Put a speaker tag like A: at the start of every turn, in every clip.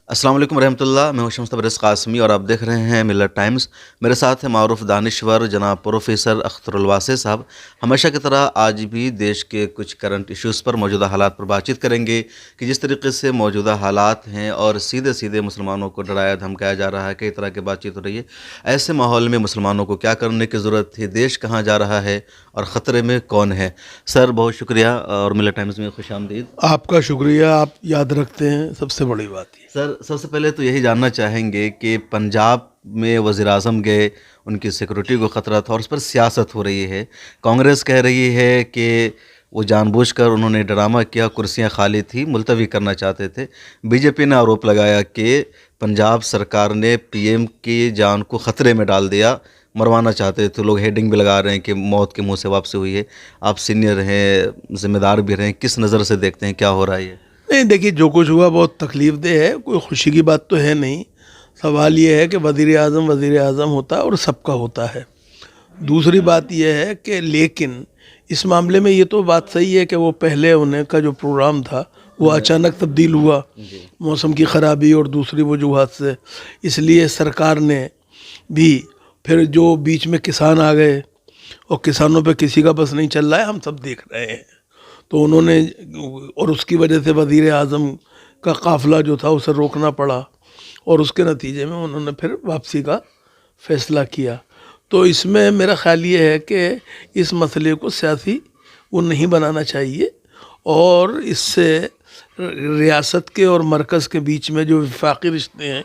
A: السلام علیکم ورحمۃ اللہ، میں ہوں شمس تبریز قاسمی اور آپ دیکھ رہے ہیں ملت ٹائمز۔ میرے ساتھ ہیں معروف دانشور جناب پروفیسر اختر الواسع صاحب۔ ہمیشہ کی طرح آج بھی دیش کے کچھ کرنٹ ایشوز پر، موجودہ حالات پر بات چیت کریں گے کہ جس طریقے سے موجودہ حالات ہیں اور سیدھے سیدھے مسلمانوں کو ڈرایا دھمکایا جا رہا ہے، کئی طرح کی بات چیت ہو رہی ہے۔ ایسے ماحول میں مسلمانوں کو کیا کرنے کی ضرورت ہے، دیش کہاں جا رہا ہے اور خطرے میں کون ہے؟ سر بہت شکریہ اور ملت ٹائمز میں خوش آمدید۔
B: آپ کا شکریہ، آپ یاد رکھتے ہیں، سب سے بڑی بات یہ۔
A: سر سب سے پہلے تو یہی جاننا چاہیں گے کہ پنجاب میں وزیر اعظم گئے، ان کی سیکورٹی کو خطرہ تھا اور اس پر سیاست ہو رہی ہے۔ کانگریس کہہ رہی ہے کہ وہ جان بوجھ کر انہوں نے ڈرامہ کیا، کرسیاں خالی تھیں، ملتوی کرنا چاہتے تھے۔ بی جے پی نے آروپ لگایا کہ پنجاب سرکار نے پی ایم کی جان کو خطرے میں ڈال دیا، مروانا چاہتے تھے لوگ۔ ہیڈنگ بھی لگا رہے ہیں کہ موت کے منہ سے واپسی ہوئی ہے۔ آپ سینئر ہیں، ذمہ دار بھی رہیں، کس نظر سے دیکھتے ہیں کیا ہو رہا ہے یہ؟
B: نہیں دیکھیے، جو کچھ ہوا بہت تکلیف دہ ہے، کوئی خوشی کی بات تو ہے نہیں۔ سوال یہ ہے کہ وزیر اعظم ہوتا ہے اور سب کا ہوتا ہے۔ دوسری بات یہ ہے کہ لیکن اس معاملے میں یہ تو بات صحیح ہے کہ وہ پہلے انہیں کا جو پروگرام تھا وہ اچانک تبدیل ہوا، موسم کی خرابی اور دوسری وجوہات سے۔ اس لیے سرکار نے بھی پھر جو بیچ میں کسان آ گئے اور کسانوں پہ کسی کا بس نہیں چل رہا ہے، ہم سب دیکھ رہے ہیں، تو انہوں نے، اور اس کی وجہ سے وزیر اعظم کا قافلہ جو تھا اسے روکنا پڑا اور اس کے نتیجے میں انہوں نے پھر واپسی کا فیصلہ کیا۔ تو اس میں میرا خیال یہ ہے کہ اس مسئلے کو سیاسی وہ نہیں بنانا چاہیے، اور اس سے ریاست کے اور مرکز کے بیچ میں جو وفاقی رشتے ہیں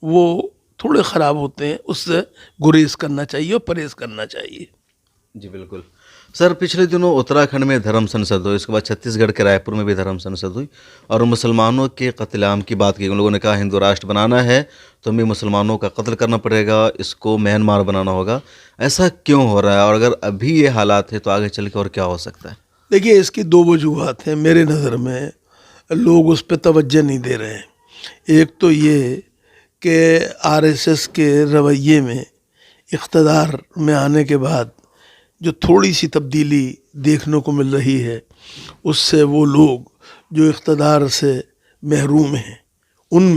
B: وہ تھوڑے خراب ہوتے ہیں، اس سے گریز کرنا چاہیے اور پرہیز کرنا چاہیے۔
A: جی بالکل۔ سر پچھلے دنوں اتراکھنڈ میں دھرم سنسد ہوئی، اس کے بعد چھتیس گڑھ کے رائے پور میں بھی دھرم سنسد ہوئی اور مسلمانوں کے قتل عام کی بات کی۔ ان لوگوں نے کہا ہندو راشٹر بنانا ہے تو ہمیں مسلمانوں کا قتل کرنا پڑے گا، اس کو میانمار بنانا ہوگا۔ ایسا کیوں ہو رہا ہے اور اگر ابھی یہ حالات ہے تو آگے چل کے اور کیا ہو سکتا ہے؟
B: دیکھیے، اس کی دو وجوہات ہیں میرے نظر میں، لوگ اس پہ توجہ نہیں دے رہے ہیں۔ ایک تو یہ کہ آر ایس ایس کے رویے میں اقتدار میں آنے کے بعد جو تھوڑی سی تبدیلی دیکھنے کو مل رہی ہے، اس سے وہ لوگ جو اقتدار سے محروم ہیں ان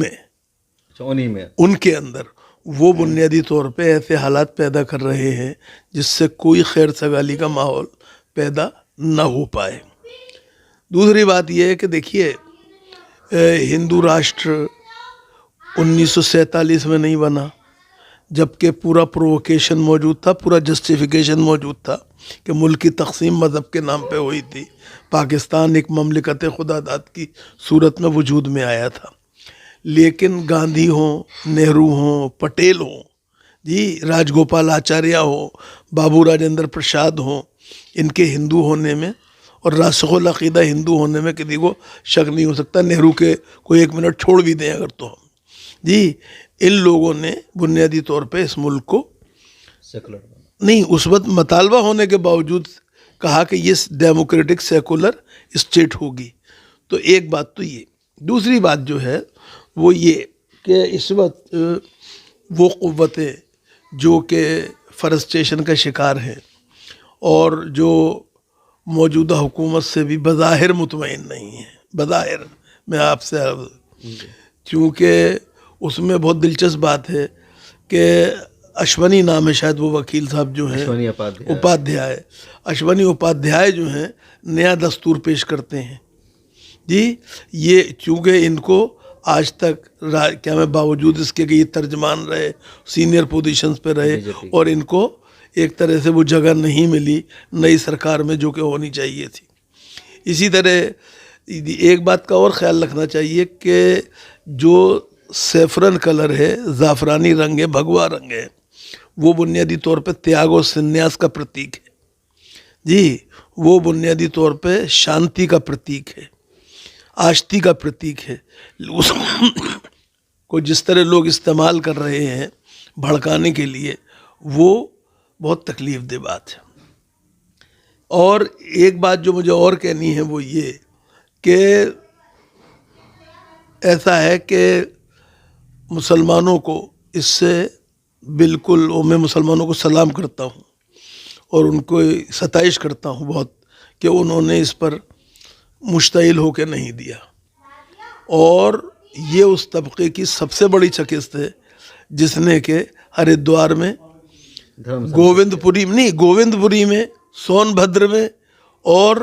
B: کے اندر وہ بنیادی طور پہ ایسے حالات پیدا کر رہے ہیں جس سے کوئی خیر سگالی کا ماحول پیدا نہ ہو پائے۔ دوسری بات یہ ہے کہ دیکھیے، ہندو راشٹر 1947 میں نہیں بنا، جبکہ پورا پرووکیشن موجود تھا، پورا جسٹیفیکیشن موجود تھا کہ ملک کی تقسیم مذہب کے نام پہ ہوئی تھی۔ پاکستان ایک مملکت خدا داد کی صورت میں وجود میں آیا تھا، لیکن گاندھی ہوں، نہرو ہوں، پٹیل ہوں، راج گوپال آچاریہ ہوں، بابو راجندر پرساد ہوں، ان کے ہندو ہونے میں اور راسخ العقیدہ ہندو ہونے میں کسی کو شک نہیں ہو سکتا۔ نہرو کے کوئی ایک منٹ چھوڑ بھی دیں اگر تو ہم، ان لوگوں نے بنیادی طور پہ اس ملک کو نہیں، اس وقت مطالبہ ہونے کے باوجود کہا کہ یہ ڈیموکریٹک سیکولر اسٹیٹ ہوگی۔ تو ایک بات تو یہ۔ دوسری بات جو ہے وہ یہ کہ اس وقت وہ قوتیں جو کہ فرسٹریشن کا شکار ہیں اور جو موجودہ حکومت سے بھی بظاہر مطمئن نہیں ہیں، بظاہر میں آپ سے کیونکہ اس میں بہت دلچسپ بات ہے کہ اشونی نام ہے شاید وہ وکیل صاحب جو ہیں، اپادھیائے، اشونی اپادھیائے جو ہیں نیا دستور پیش کرتے ہیں۔ یہ چونکہ ان کو آج تک کیا میں باوجود اس کے کہ یہ ترجمان رہے، سینئر پوزیشنز پہ رہے، اور ان کو ایک طرح سے وہ جگہ نہیں ملی نئی سرکار میں جو کہ ہونی چاہیے تھی۔ اسی طرح ایک بات کا اور خیال رکھنا چاہیے کہ جو سیفرن کلر ہے، زعفرانی رنگ ہے، بھگوا رنگ ہے، وہ بنیادی طور پہ تیاگ و سنیاس کا پرتیک ہے۔ وہ بنیادی طور پہ شانتی کا پرتیک ہے، آشتی کا پرتیک ہے۔ اس کو جس طرح لوگ استعمال کر رہے ہیں بھڑکانے کے لیے، وہ بہت تکلیف دہ بات ہے۔ اور ایک بات جو مجھے اور کہنی ہے وہ یہ کہ ایسا ہے کہ مسلمانوں کو اس سے بالکل، میں مسلمانوں کو سلام کرتا ہوں اور ان کو ستائش کرتا ہوں بہت کہ انہوں نے اس پر مشتعل ہو کے نہیں دیا، اور یہ اس طبقے کی سب سے بڑی شکست ہے جس نے کہ ہریدوار میں، گووند پوری میں، سون بھدر میں اور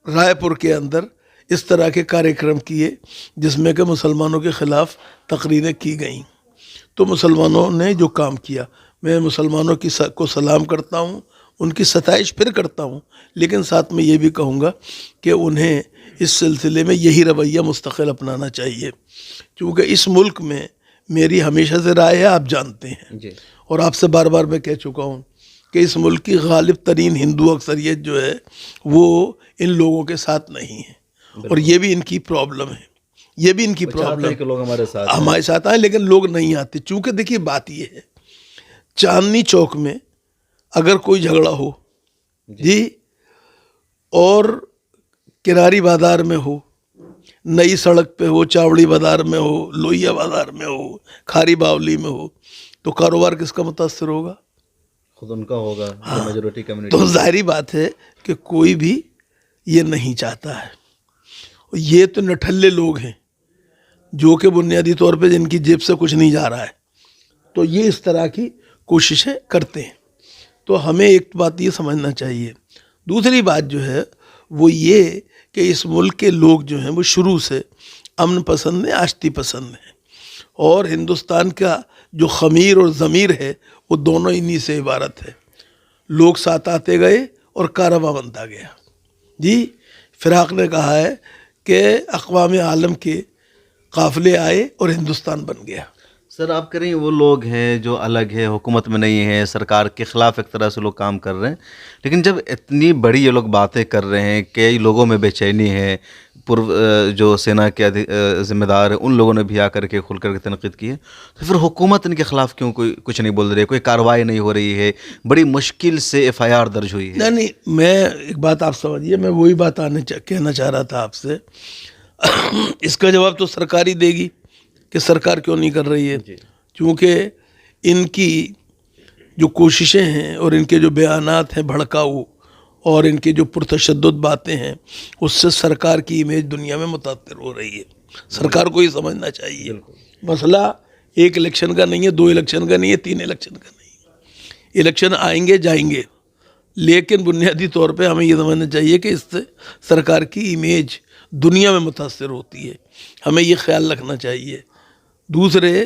B: رائے پور کے اندر اس طرح کے کاریہ کیے جس میں کہ مسلمانوں کے خلاف تقریریں کی گئیں. تو مسلمانوں نے جو کام کیا، میں مسلمانوں کو سلام کرتا ہوں، ان کی ستائش پھر کرتا ہوں، لیکن ساتھ میں یہ بھی کہوں گا کہ انہیں اس سلسلے میں یہی رویہ مستقل اپنانا چاہیے، کیونکہ اس ملک میں میری ہمیشہ سے رائے ہے، آپ جانتے ہیں
A: جی.
B: اور آپ سے بار بار میں کہہ چکا ہوں کہ اس ملک کی غالب ترین ہندو اکثریت جو ہے وہ ان لوگوں کے ساتھ نہیں ہے، اور یہ بھی ان کی پرابلم ہے، یہ بھی ان کی پرابلم
A: کہ لوگ
B: ہمارے ساتھ آئیں، لیکن لوگ نہیں آتے. چونکہ دیکھیے بات یہ ہے، چاندنی چوک میں اگر کوئی جھگڑا ہو جی، اور کناری بازار میں ہو، نئی سڑک پہ ہو، چاوڑی بازار میں ہو، لوہیا بازار میں ہو، کھاری باولی میں ہو، تو کاروبار کس کا متاثر ہوگا؟
A: خود ان کا ہوگا، میجورٹی کمیونٹی.
B: تو ظاہری بات ہے کہ کوئی بھی یہ نہیں چاہتا ہے. یہ تو نٹھلے لوگ ہیں جو کہ بنیادی طور پہ جن کی جیب سے کچھ نہیں جا رہا ہے، تو یہ اس طرح کی کوششیں کرتے ہیں. تو ہمیں ایک بات یہ سمجھنا چاہیے. دوسری بات جو ہے وہ یہ کہ اس ملک کے لوگ جو ہیں وہ شروع سے امن پسند ہیں، آشتی پسند ہیں، اور ہندوستان کا جو خمیر اور ضمیر ہے وہ دونوں انہی سے عبارت ہے. لوگ ساتھ آتے گئے اور کارواں بنتا گیا. جی، فراق نے کہا ہے کہ اقوام عالم کے قافلے آئے اور ہندوستان بن گیا.
A: سر آپ کہہ رہی ہیں وہ لوگ ہیں جو الگ ہے، حکومت میں نہیں ہے، سرکار کے خلاف ایک طرح سے لوگ کام کر رہے ہیں، لیکن جب اتنی بڑی یہ لوگ باتیں کر رہے ہیں، کئی لوگوں میں بے چینی ہے، جو سینا کے ذمہ دار ہیں ان لوگوں نے بھی آ کر کے کھل کر کے تنقید کی ہے، تو پھر حکومت ان کے خلاف کیوں کچھ نہیں بول رہی ہے، کوئی کارروائی نہیں ہو رہی ہے؟ بڑی مشکل سے FIR درج ہوئی ہے.
B: نہیں، میں ایک بات آپ سمجھیے، میں وہی بات کہنا چاہ رہا تھا آپ سے. اس کا جواب تو سرکار ہی دے گی کہ سرکار کیوں نہیں کر رہی ہے. کیونکہ ان کی جو کوششیں ہیں اور ان کے جو بیانات ہیں بھڑکاؤ اور ان کے جو پرتشدد باتیں ہیں، اس سے سرکار کی امیج دنیا میں متاثر ہو رہی ہے. سرکار کو یہ سمجھنا چاہیے مسئلہ ایک الیکشن کا نہیں ہے، 2 الیکشن کا نہیں ہے، 3 الیکشن کا نہیں ہے. الیکشن آئیں گے جائیں گے، لیکن بنیادی طور پہ ہمیں یہ سمجھنا چاہیے کہ اس سے سرکار کی امیج دنیا میں متاثر ہوتی ہے. ہمیں یہ خیال رکھنا چاہیے. دوسرے،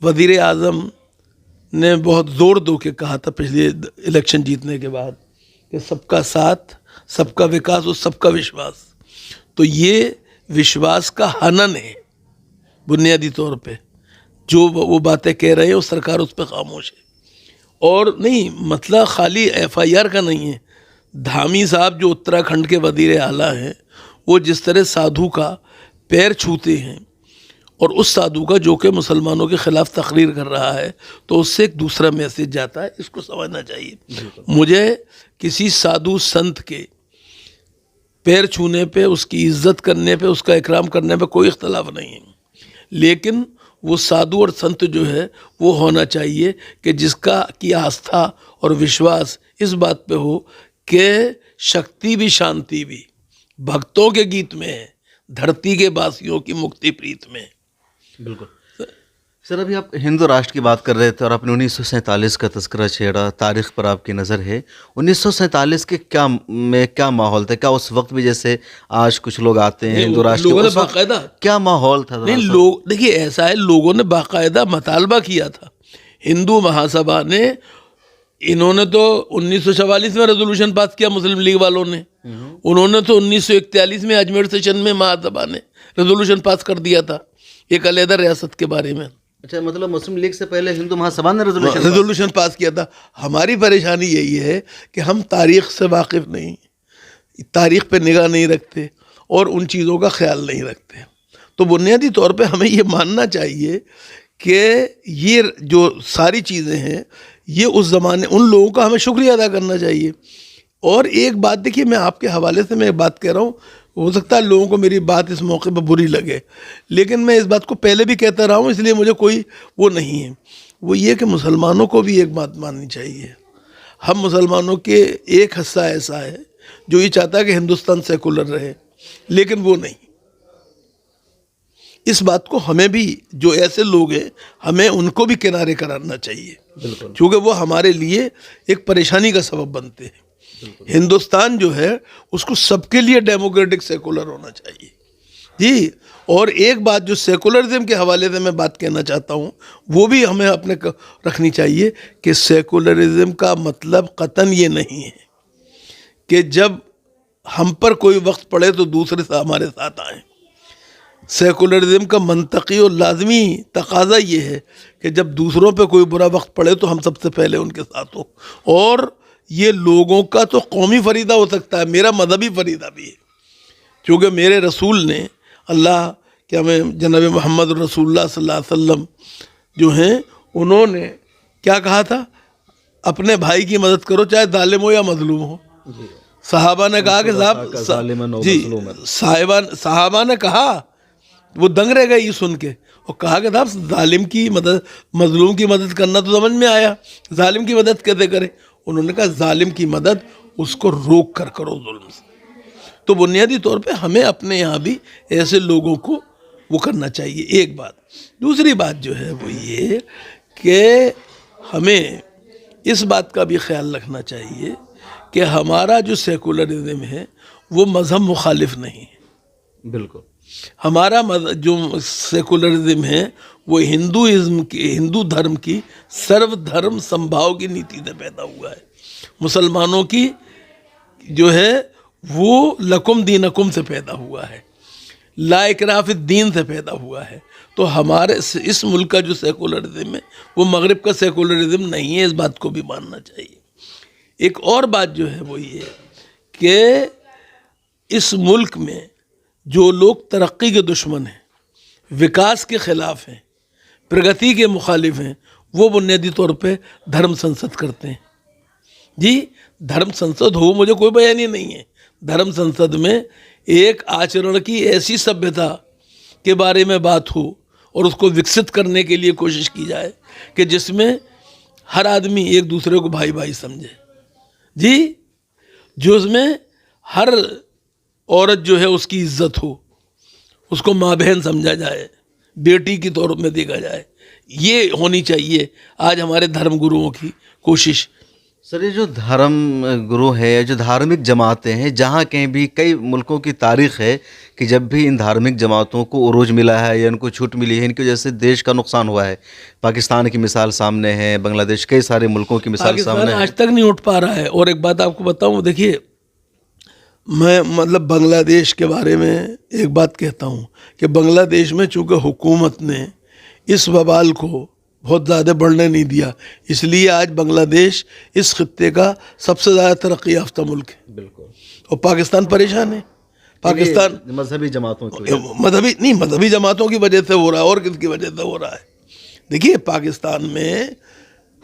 B: وزیر اعظم نے بہت زور دو کے کہا تھا پچھلے الیکشن جیتنے کے بعد کہ سب کا ساتھ، سب کا وکاس اور سب کا وشواس. تو یہ وشواس کا ہنن ہے بنیادی طور پہ. جو وہ باتیں کہہ رہے ہیں اور سرکار اس پہ خاموش ہے. اور نہیں، مسئلہ خالی FIR کا نہیں ہے. دھامی صاحب جو اتراکھنڈ کے وزیر اعلیٰ ہیں، وہ جس طرح سادھو کا پیر چھوتے ہیں، اور اس سادھو کا جو کہ مسلمانوں کے خلاف تقریر کر رہا ہے، تو اس سے ایک دوسرا میسیج جاتا ہے. اس کو سمجھنا چاہیے. مجھے کسی سادھو سنت کے پیر چھونے پہ، اس کی عزت کرنے پہ، اس کا اکرام کرنے پہ کوئی اختلاف نہیں ہے، لیکن وہ سادھو اور سنت جو ہے وہ ہونا چاہیے کہ جس کا کی آستھا اور وشواس اس بات پہ ہو کہ شکتی بھی شانتی بھی بھکتوں کے گیت میں ہے، دھرتی کے باسیوں کی مکتی پریت میں.
A: بالکل. سر ابھی آپ ہندو راشٹر کی بات کر رہے تھے اور آپ نے 1947 کا تذکرہ چھیڑا. تاریخ پر آپ کی نظر ہے. 1947 کے کیا ماحول تھا؟ کیا اس وقت بھی جیسے آج کچھ لوگ آتے ہیں ہندو راشٹر،
B: لوگوں نے باقاعدہ،
A: کیا ماحول تھا؟
B: نہیں، لوگ دیکھیے ایسا ہے، لوگوں نے باقاعدہ مطالبہ کیا تھا. ہندو مہاسبھا نے، انہوں نے تو 1944 میں ریزولوشن پاس کیا، مسلم لیگ والوں نے. انہوں نے تو 1941 میں اجمیر سیشن میں مہاسبھا نے ریزولوشن پاس کر دیا تھا ایک علیحدہ ریاست کے بارے میں.
A: اچھا، مطلب مسلم لیگ سے پہلے ہندو مہاسبھا نے
B: ریزولوشن پاس کیا تھا. ہماری پریشانی یہی ہے کہ ہم تاریخ سے واقف نہیں، تاریخ پہ نگاہ نہیں رکھتے اور ان چیزوں کا خیال نہیں رکھتے. تو بنیادی طور پہ ہمیں یہ ماننا چاہیے کہ یہ جو ساری چیزیں ہیں یہ اس زمانے ان لوگوں کا ہمیں شکریہ ادا کرنا چاہیے. اور ایک بات دیکھیے، میں آپ کے حوالے سے میں بات کہہ رہا ہوں، ہو سکتا ہے لوگوں کو میری بات اس موقع پہ بری لگے، لیکن میں اس بات کو پہلے بھی کہتا رہا ہوں، اس لیے مجھے کوئی وہ نہیں ہے. وہ یہ کہ مسلمانوں کو بھی ایک بات ماننی چاہیے. ہم مسلمانوں کے ایک حصہ ایسا ہے جو یہ چاہتا ہے کہ ہندوستان سیکولر رہے، لیکن وہ نہیں. اس بات کو ہمیں بھی, جو ایسے لوگ ہیں, ہمیں ان کو بھی کنارے کرانا چاہیے,
A: بالکل
B: کیونکہ وہ ہمارے لیے ایک پریشانی کا سبب بنتے ہیں. ہندوستان جو ہے اس کو سب کے لیے ڈیموکریٹک سیکولر ہونا چاہیے جی. اور ایک بات جو سیکولرزم کے حوالے سے میں بات کہنا چاہتا ہوں, وہ بھی ہمیں اپنے رکھنی چاہیے کہ سیکولرزم کا مطلب قطعاً یہ نہیں ہے کہ جب ہم پر کوئی وقت پڑے تو دوسرے ہمارے ساتھ آئیں. سیکولرزم کا منطقی اور لازمی تقاضا یہ ہے کہ جب دوسروں پہ کوئی برا وقت پڑے تو ہم سب سے پہلے ان کے ساتھ ہو. اور یہ لوگوں کا تو قومی فریضہ ہو سکتا ہے, میرا مذہبی فریضہ بھی ہے, کیونکہ میرے رسول نے, اللہ کہ ہمیں جناب محمد رسول اللہ صلی اللہ علیہ وسلم جو ہیں, انہوں نے کیا کہا تھا, اپنے بھائی کی مدد کرو چاہے ظالم ہو یا مظلوم ہو. صحابہ نے کہا کہ صحابہ نے کہا, وہ دنگ رہ گئے یہ سن کے, اور کہا کہ صاحب ظالم کی مدد, مظلوم کی مدد کرنا تو سمجھ میں آیا, ظالم کی مدد کیسے کرے؟ انہوں نے کہا ظالم کی مدد اس کو روک کر کرو ظلم سے. تو بنیادی طور پہ ہمیں اپنے یہاں بھی ایسے لوگوں کو وہ کرنا چاہیے, ایک بات. دوسری بات جو ہے وہ یہ کہ ہمیں اس بات کا بھی خیال رکھنا چاہیے کہ ہمارا جو سیکولرزم ہے وہ مذہب مخالف نہیں ہے.
A: بالکل
B: ہمارا جو سیکولرزم ہے وہ ہندو دھرم کی سرو دھرم سمبھاؤ کی نیتی سے پیدا ہوا ہے. مسلمانوں کی جو ہے وہ لکم دینکم سے پیدا ہوا ہے, لا اکراہ فی الدین سے پیدا ہوا ہے. تو ہمارے اس ملک کا جو سیکولرزم ہے وہ مغرب کا سیکولرزم نہیں ہے, اس بات کو بھی ماننا چاہیے. ایک اور بات جو ہے وہ یہ کہ اس ملک میں جو لوگ ترقی کے دشمن ہیں, وکاس کے خلاف ہیں, پرگتی کے مخالف ہیں, وہ بنیادی طور پہ دھرم سنسد کرتے ہیں. جی دھرم سنسد ہو, مجھے کوئی بیانی نہیں ہے. دھرم سنسد میں ایک آچرن کی ایسی سبھیتا کے بارے میں بات ہو اور اس کو وکست کرنے کے لیے کوشش کی جائے کہ جس میں ہر آدمی ایک دوسرے کو بھائی بھائی سمجھے. جی جو اس میں ہر عورت جو ہے اس کی عزت ہو, اس کو ماں بہن سمجھا جائے, بیٹی کی طور میں دیکھا جائے, یہ ہونی چاہیے آج ہمارے دھرم گروؤں کی کوشش.
A: سر یہ جو دھرم گرو ہے, جو دھارمک جماعتیں ہیں, جہاں کہیں بھی کئی ملکوں کی تاریخ ہے کہ جب بھی ان دھارمک جماعتوں کو عروج ملا ہے یا ان کو چھوٹ ملی ہے, ان کی وجہ سے دیش کا نقصان ہوا ہے. پاکستان کی مثال سامنے ہے, بنگلہ دیش, کئی سارے ملکوں کی مثال سامنے
B: پاکستان
A: ہے.
B: آج تک نہیں اٹھ پا رہا ہے. اور ایک بات آپ کو بتاؤں, دیکھیے میں بنگلہ دیش کے بارے میں ایک بات کہتا ہوں کہ بنگلہ دیش میں چونکہ حکومت نے اس وبال کو بہت زیادہ بڑھنے نہیں دیا, اس لیے آج بنگلہ دیش اس خطے کا سب سے زیادہ ترقی یافتہ ملک ہے.
A: بالکل.
B: اور پاکستان پریشان ہے. پاکستان
A: مذہبی جماعتوں کی
B: مذہبی جماعتوں کی وجہ سے ہو رہا ہے, اور کس کی وجہ سے ہو رہا ہے. دیکھیے پاکستان میں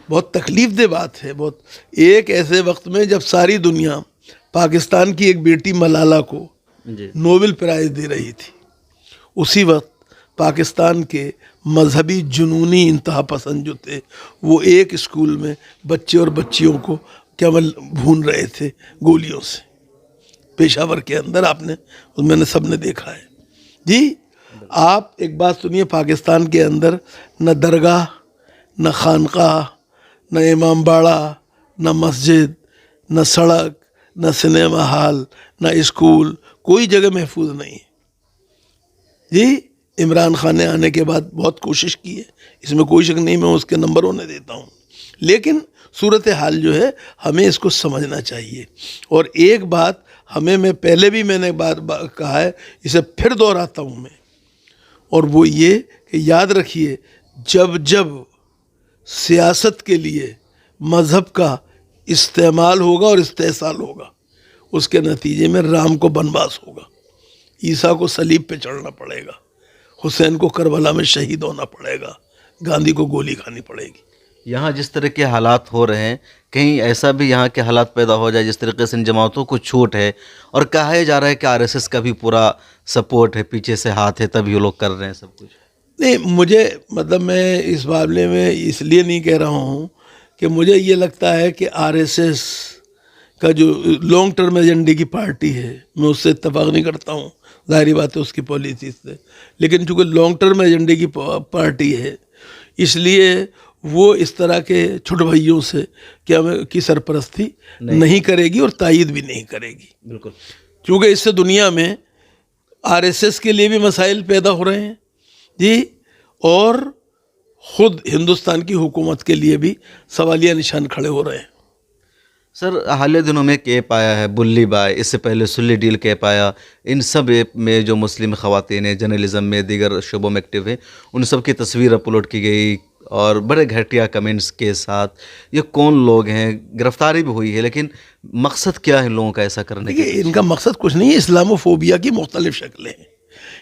B: بہت تکلیف دہ بات ہے, بہت. ایک ایسے وقت میں جب ساری دنیا پاکستان کی ایک بیٹی ملالہ کو نوبل پرائز دے رہی تھی, اسی وقت پاکستان کے مذہبی جنونی انتہا پسند جو تھے وہ ایک اسکول میں بچے اور بچیوں کو کیول بھون رہے تھے گولیوں سے, پشاور کے اندر. آپ نے میں نے سب نے دیکھا ہے. جی آپ ایک بات سنیے, پاکستان کے اندر نہ درگاہ, نہ خانقاہ, نہ امام باڑہ, نہ مسجد, نہ سڑک, نہ سنیما ہال, نہ اسکول, کوئی جگہ محفوظ نہیں ہے. جی عمران خان نے آنے کے بعد بہت کوشش کی ہے, اس میں کوئی شک نہیں, میں اس کے نمبر انہیں دیتا ہوں, لیکن صورتحال جو ہے ہمیں اس کو سمجھنا چاہیے. اور ایک بات ہمیں, میں پہلے بھی میں نے بات کہا ہے, اسے پھر دہراتا ہوں میں, اور وہ یہ کہ یاد رکھیے جب سیاست کے لیے مذہب کا استعمال ہوگا اور استحصال ہوگا, اس کے نتیجے میں رام کو بنواس ہوگا, عیسیٰ کو صلیب پہ چڑھنا پڑے گا, حسین کو کربلا میں شہید ہونا پڑے گا, گاندھی کو گولی کھانی پڑے گی.
A: یہاں جس طرح کے حالات ہو رہے ہیں, کہیں ایسا بھی یہاں کے حالات پیدا ہو جائے جس طریقے سے ان جماعتوں کو چھوٹ ہے, اور کہا جا رہا ہے کہ RSS کا بھی پورا سپورٹ ہے, پیچھے سے ہاتھ ہے, تب یہ لوگ کر رہے ہیں سب کچھ.
B: نہیں, مجھے میں اس معاملے میں اس لیے نہیں کہہ رہا ہوں کہ مجھے یہ لگتا ہے کہ RSS کا جو لانگ ٹرم ایجنڈے کی پارٹی ہے, میں اس سے اتفاق نہیں کرتا ہوں. ظاہری بات ہے اس کی پالیسی سے، لیکن چونکہ لانگ ٹرم ایجنڈے کی پارٹی ہے اس لیے وہ اس طرح کے چھوٹے بھائیوں سے کیا کی سرپرستی نہیں کرے گی اور تائید بھی نہیں کرے گی،
A: بالکل،
B: کیونکہ اس سے دنیا میں آر ایس ایس کے لیے بھی مسائل پیدا ہو رہے ہیں جی، اور خود ہندوستان کی حکومت کے لیے بھی سوالیہ نشان کھڑے ہو رہے ہیں۔
A: سر حالیہ دنوں میں کیپ آیا ہے، بلی بائی، اس سے پہلے سلی ڈیل کیپ آیا، ان سب ایپ میں جو مسلم خواتین ہیں جرنلزم میں دیگر شعبوں میں ایکٹیو ہیں ان سب کی تصویر اپلوڈ کی گئی اور بڑے گھٹیا کمنٹس کے ساتھ۔ یہ کون لوگ ہیں؟ گرفتاری بھی ہوئی ہے، لیکن مقصد کیا ہے ان لوگوں کا ایسا کرنے کا؟
B: دیکھیے ان کا مقصد کچھ نہیں ہے، اسلام فوبیا کی مختلف شکلیں ہیں۔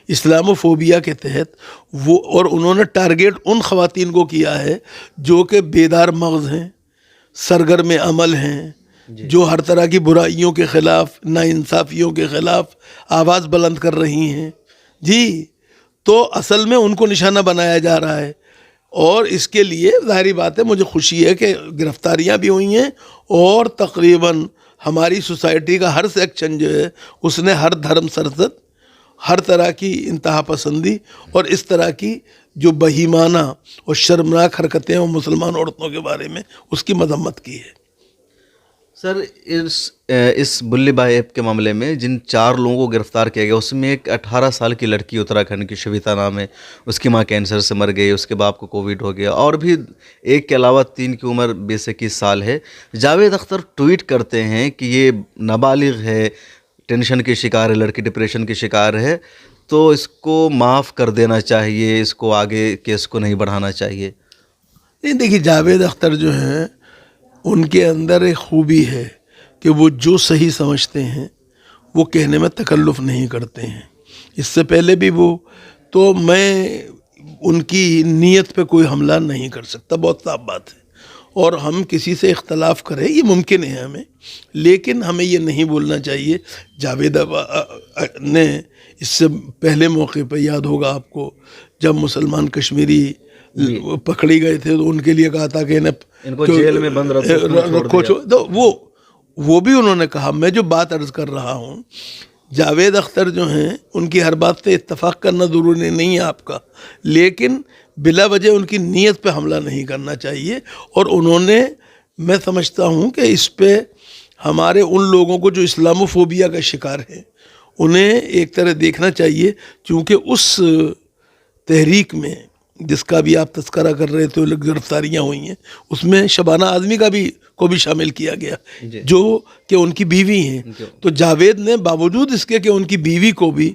B: اسلام فوبیا کے تحت وہ، اور انہوں نے ٹارگیٹ ان خواتین کو کیا ہے جو کہ بیدار مغز ہیں، سرگرم عمل ہیں، جو ہر طرح کی برائیوں کے خلاف، ناانصافیوں کے خلاف آواز بلند کر رہی ہیں جی، تو اصل میں ان کو نشانہ بنایا جا رہا ہے۔ اور اس کے لیے ظاہری بات ہے مجھے خوشی ہے کہ گرفتاریاں بھی ہوئی ہیں، اور تقریباً ہماری سوسائٹی کا ہر سیکشن جو ہے اس نے ہر دھرم سرزد، ہر طرح کی انتہا پسندی اور اس طرح کی جو بہیمانہ اور شرمناک حرکتیں ہیں مسلمان عورتوں کے بارے میں اس کی مذمت کی ہے۔
A: سر اس بلی بائی ایپ کے معاملے میں جن 4 لوگوں کو گرفتار کیا گیا اس میں ایک 18 سال کی لڑکی اتراکھنڈ کی شویتا نام ہے، اس کی ماں کینسر سے مر گئی، اس کے باپ کو کووڈ ہو گیا، اور بھی ایک کے علاوہ 3 کی عمر 20-21 سال ہے۔ جاوید اختر ٹویٹ کرتے ہیں کہ یہ نابالغ ہے، ٹینشن کی شکار ہے، لڑکی ڈپریشن کی شکار ہے، تو اس کو معاف کر دینا چاہیے، اس کو آگے کیس کو نہیں بڑھانا چاہیے۔
B: نہیں دیکھیے، جاوید اختر جو ہیں ان کے اندر ایک خوبی ہے کہ وہ جو صحیح سمجھتے ہیں وہ کہنے میں تکلف نہیں کرتے ہیں۔ اس سے پہلے بھی وہ، تو میں ان کی نیت پہ کوئی حملہ نہیں کر سکتا، بہت صاف بات ہے، اور ہم کسی سے اختلاف کریں یہ ممکن ہے ہمیں، لیکن ہمیں یہ نہیں بولنا چاہیے۔ جاوید نے اس سے پہلے موقع پہ یاد ہوگا آپ کو جب مسلمان کشمیری پکڑی گئے تھے تو ان کے لیے کہا تھا کہ
A: ان کو جیل میں بند
B: رکھو، تو وہ بھی انہوں نے کہا۔ میں جو بات عرض کر رہا ہوں، جاوید اختر جو ہیں ان کی ہر بات سے اتفاق کرنا ضروری نہیں ہے آپ کا، لیکن بلا وجہ ان کی نیت پہ حملہ نہیں کرنا چاہیے۔ اور انہوں نے، میں سمجھتا ہوں کہ اس پہ ہمارے ان لوگوں کو جو اسلام فوبیا کا شکار ہیں انہیں ایک طرح دیکھنا چاہیے، کیونکہ اس تحریک میں جس کا بھی آپ تذکرہ کر رہے تھے گرفتاریاں ہوئی ہیں، اس میں شبانہ اعظمی کو بھی شامل کیا گیا جو کہ ان کی بیوی ہیں۔ تو جاوید نے باوجود اس کے کہ ان کی بیوی کو بھی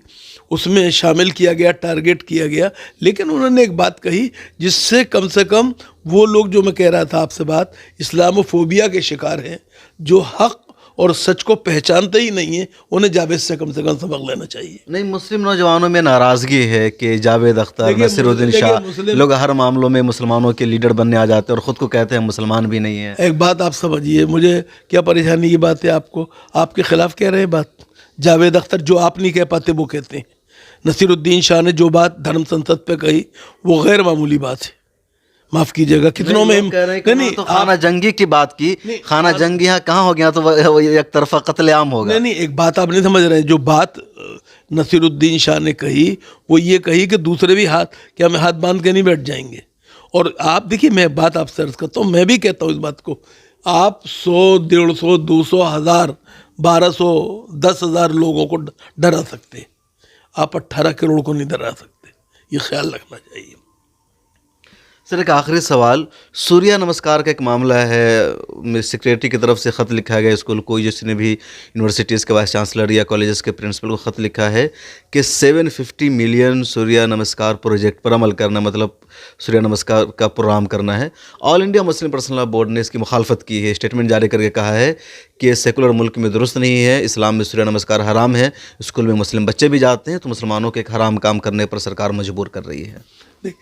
B: اس میں شامل کیا گیا، ٹارگیٹ کیا گیا، لیکن انہوں نے ایک بات کہی جس سے کم وہ لوگ جو میں کہہ رہا تھا آپ سے بات، اسلام فوبیا کے شکار ہیں، جو حق اور سچ کو پہچانتے ہی نہیں ہیں، انہیں جاوید سے کم سبق لینا چاہیے۔
A: نہیں، مسلم نوجوانوں میں ناراضگی ہے کہ جاوید اختر، نصیر الدین شاہ، لوگ ہر معاملوں میں مسلمانوں کے لیڈر بننے آ جاتے ہیں اور خود کو کہتے ہیں مسلمان بھی نہیں ہیں۔
B: ایک بات آپ سمجھیے، مجھے کیا پریشانی کی بات ہے آپ کو، آپ کے خلاف کہہ رہے ہیں بات۔ جاوید اختر جو آپ نہیں کہہ پاتے وہ کہتے ہیں۔ نصیر الدین شاہ نے جو بات دھرم سنسد پہ کہی وہ غیر معمولی بات ہے، معاف کیجیے گا۔ کتنوں میں
A: نہیں، تو خانہ جنگی کی بات کی، خانہ جنگی یہاں کہاں ہو گیا تو وہ ایک طرفہ قتل عام ہوگا۔
B: نہیں، ایک بات آپ نہیں سمجھ رہے ہیں۔ جو بات نصیر الدین شاہ نے کہی وہ یہ کہی کہ دوسرے بھی ہاتھ باندھ کے نہیں بیٹھ جائیں گے۔ اور آپ دیکھیے، میں بات آپ سے عرض کرتا ہوں، میں بھی کہتا ہوں اس بات کو، آپ 100، 150، 200، 1000، 1200، 10,000 لوگوں کو ڈرا سکتے، آپ 18 کروڑ کو نہیں ڈرا سکتے، یہ خیال رکھنا چاہیے۔
A: سر ایک آخری سوال، سوریہ نمسکار کا ایک معاملہ ہے، سیکریٹری کی طرف سے خط لکھا گیا اسکول کو، جس نے بھی یونیورسٹیز کے وائس چانسلر یا کالجز کے پرنسپل کو خط لکھا ہے کہ 750 ملین سوریہ نمسکار پروجیکٹ پر عمل کرنا، مطلب سوریہ نمسکار کا پروگرام کرنا ہے۔ آل انڈیا مسلم پرسنل لا بورڈ نے اس کی مخالفت کی ہے، اسٹیٹمنٹ جاری کر کے کہا ہے کہ سیکولر ملک میں درست نہیں ہے، اسلام میں سوریہ نمسکار حرام ہے، اسکول میں مسلم بچے بھی جاتے ہیں، تو مسلمانوں کے ایک حرام کام کرنے پر سرکار مجبور کر رہی ہے۔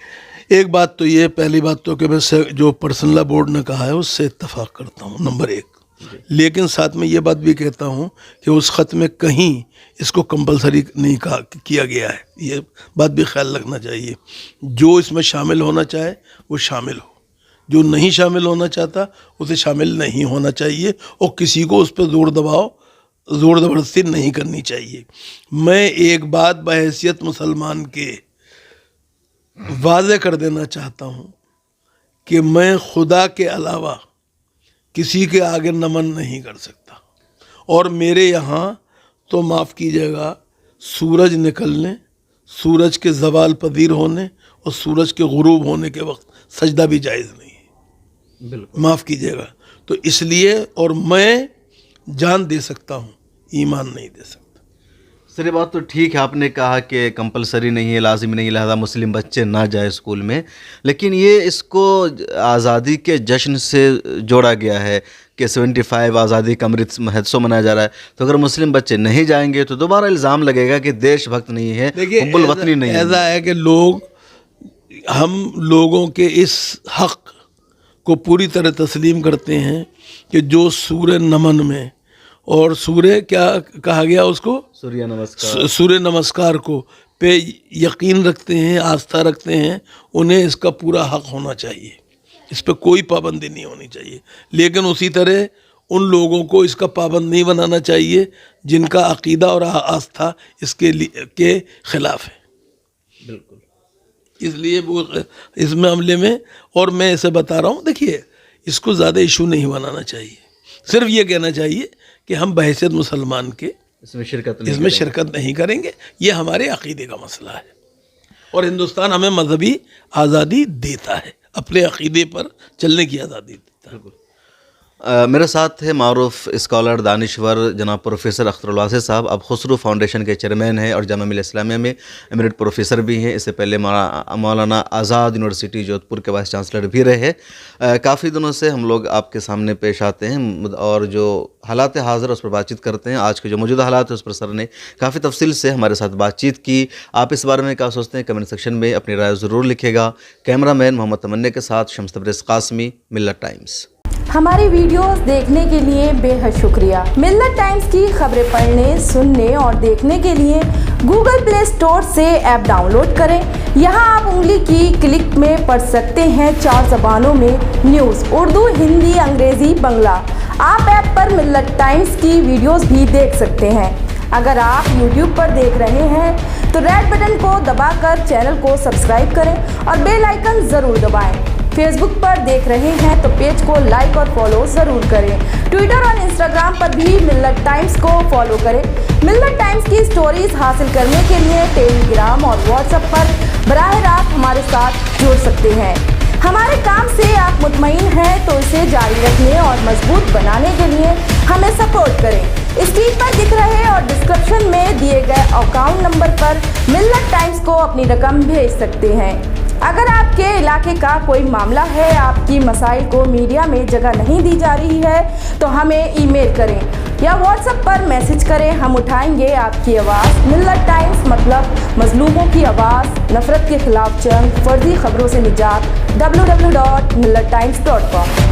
B: ایک بات تو یہ، پہلی بات تو کہ میں جو پرسنل لا بورڈ نے کہا ہے اس سے اتفاق کرتا ہوں، نمبر 1، لیکن ساتھ میں یہ بات بھی کہتا ہوں کہ اس خط میں کہیں اس کو کمپلسری نہیں کیا گیا ہے، یہ بات بھی خیال رکھنا چاہیے۔ جو اس میں شامل ہونا چاہے وہ شامل ہو، جو نہیں شامل ہونا چاہتا اسے شامل نہیں ہونا چاہیے، اور کسی کو اس پہ زور دباؤ زور زبردستی نہیں کرنی چاہیے. میں ایک بات بحیثیت مسلمان کے واضح کر دینا چاہتا ہوں کہ میں خدا کے علاوہ کسی کے آگے نمن نہیں کر سکتا. اور میرے یہاں تو معاف کیجیے گا سورج نکلنے, سورج کے زوال پذیر ہونے اور سورج کے غروب ہونے کے وقت سجدہ بھی جائز نہیں ہے.
A: بالکل
B: معاف کیجیے گا. تو اس لیے اور میں جان دے سکتا ہوں, ایمان نہیں دے سکتا.
A: سر یہ بات تو ٹھیک ہے, آپ نے کہا کہ کمپلسری نہیں ہے, لازمی نہیں, لہذا مسلم بچے نہ جائیں اسکول میں, لیکن یہ اس کو آزادی کے جشن سے جوڑا گیا ہے کہ 75 آزادی کا امرت مہوتسو منایا جا رہا ہے. تو اگر مسلم بچے نہیں جائیں گے تو دوبارہ الزام لگے گا کہ دیش بھکت نہیں ہے, حب الوطنی نہیں ہے.
B: ایسا ہے کہ ہم لوگوں کے اس حق کو پوری طرح تسلیم کرتے ہیں کہ جو سورہ نمن میں اور سورہ کیا کہا گیا اس کو,
A: سوریہ نمسکار,
B: سورہ نمسکار کو پہ یقین رکھتے ہیں, آستھا رکھتے ہیں, انہیں اس کا پورا حق ہونا چاہیے, اس پہ کوئی پابندی نہیں ہونی چاہیے. لیکن اسی طرح ان لوگوں کو اس کا پابند نہیں بنانا چاہیے جن کا عقیدہ اور آستھا اس کے خلاف ہے.
A: بالکل.
B: اس لیے وہ اس معاملے میں, اور میں اسے بتا رہا ہوں, دیکھیے اس کو زیادہ ایشو نہیں بنانا چاہیے. صرف یہ کہنا چاہیے کہ ہم بحیثیت مسلمان کے
A: اس میں
B: شرکت نہیں کریں گے. یہ ہمارے عقیدے کا مسئلہ ہے, اور ہندوستان ہمیں مذہبی آزادی دیتا ہے, اپنے عقیدے پر چلنے کی آزادی دیتا ہے.
A: میرے ساتھ ہے معروف اسکالر دانشور جناب پروفیسر اختر الواسع صاحب. اب خسرو فاؤنڈیشن کے چیئرمین ہیں اور جامعہ ملیہ اسلامیہ میں ایمریٹ پروفیسر بھی ہیں. اس سے پہلے مولانا آزاد یونیورسٹی جودھ پور کے وائس چانسلر بھی رہے. کافی دنوں سے ہم لوگ آپ کے سامنے پیش آتے ہیں اور جو حالات حاضر اس پر بات چیت کرتے ہیں. آج کے جو موجودہ حالات ہیں اس پر سر نے کافی تفصیل سے ہمارے ساتھ بات چیت کی. آپ اس بارے میں کیا سوچتے ہیں کمنٹ سیکشن میں اپنی رائے ضرور لکھے گا. کیمرہ مین محمد تمنے کے ساتھ شمس تبریز قاسمی, ملت ٹائمز.
C: ہماری ویڈیوز دیکھنے کے لیے بے حد شکریہ. ملت ٹائمز کی خبریں پڑھنے, سننے اور دیکھنے کے لیے گوگل پلے اسٹور سے ایپ ڈاؤن لوڈ کریں. یہاں آپ انگلی کی کلک میں پڑھ سکتے ہیں 4 زبانوں میں نیوز, اردو, ہندی, انگریزی, بنگلہ. آپ ایپ پر ملت ٹائمز کی ویڈیوز بھی دیکھ سکتے ہیں. اگر آپ یوٹیوب پر دیکھ رہے ہیں تو ریڈ بٹن کو دبا کر چینل کو سبسکرائب کریں اور بیل آئیکن ضرور دبائیں. فیس بک پر دیکھ رہے ہیں تو پیج کو لائک اور فالو ضرور کریں. ٹویٹر اور انسٹاگرام پر بھی ملت ٹائمز کو فالو کریں. ملت ٹائمز کی سٹوریز حاصل کرنے کے لیے ٹیلی گرام اور واٹس ایپ پر براہ راست ہمارے ساتھ جڑ سکتے ہیں. ہمارے کام سے آپ مطمئن ہیں تو اسے جاری رکھنے اور مضبوط بنانے کے لیے ہمیں سپورٹ کریں. اسکرین پر دکھ رہے اور ڈسکرپشن میں دیے گئے اکاؤنٹ نمبر پر ملت ٹائمز کو اپنی رقم بھیج سکتے ہیں. اگر آپ کے علاقے کا کوئی معاملہ ہے, آپ کی مسائل کو میڈیا میں جگہ نہیں دی جا رہی ہے, تو ہمیں ای میل کریں یا واٹس ایپ پر میسج کریں. ہم اٹھائیں گے آپ کی آواز. ملت ٹائمز مطلب مظلوموں کی آواز, نفرت کے خلاف جنگ, فرضی خبروں سے نجات. www.millettimes.com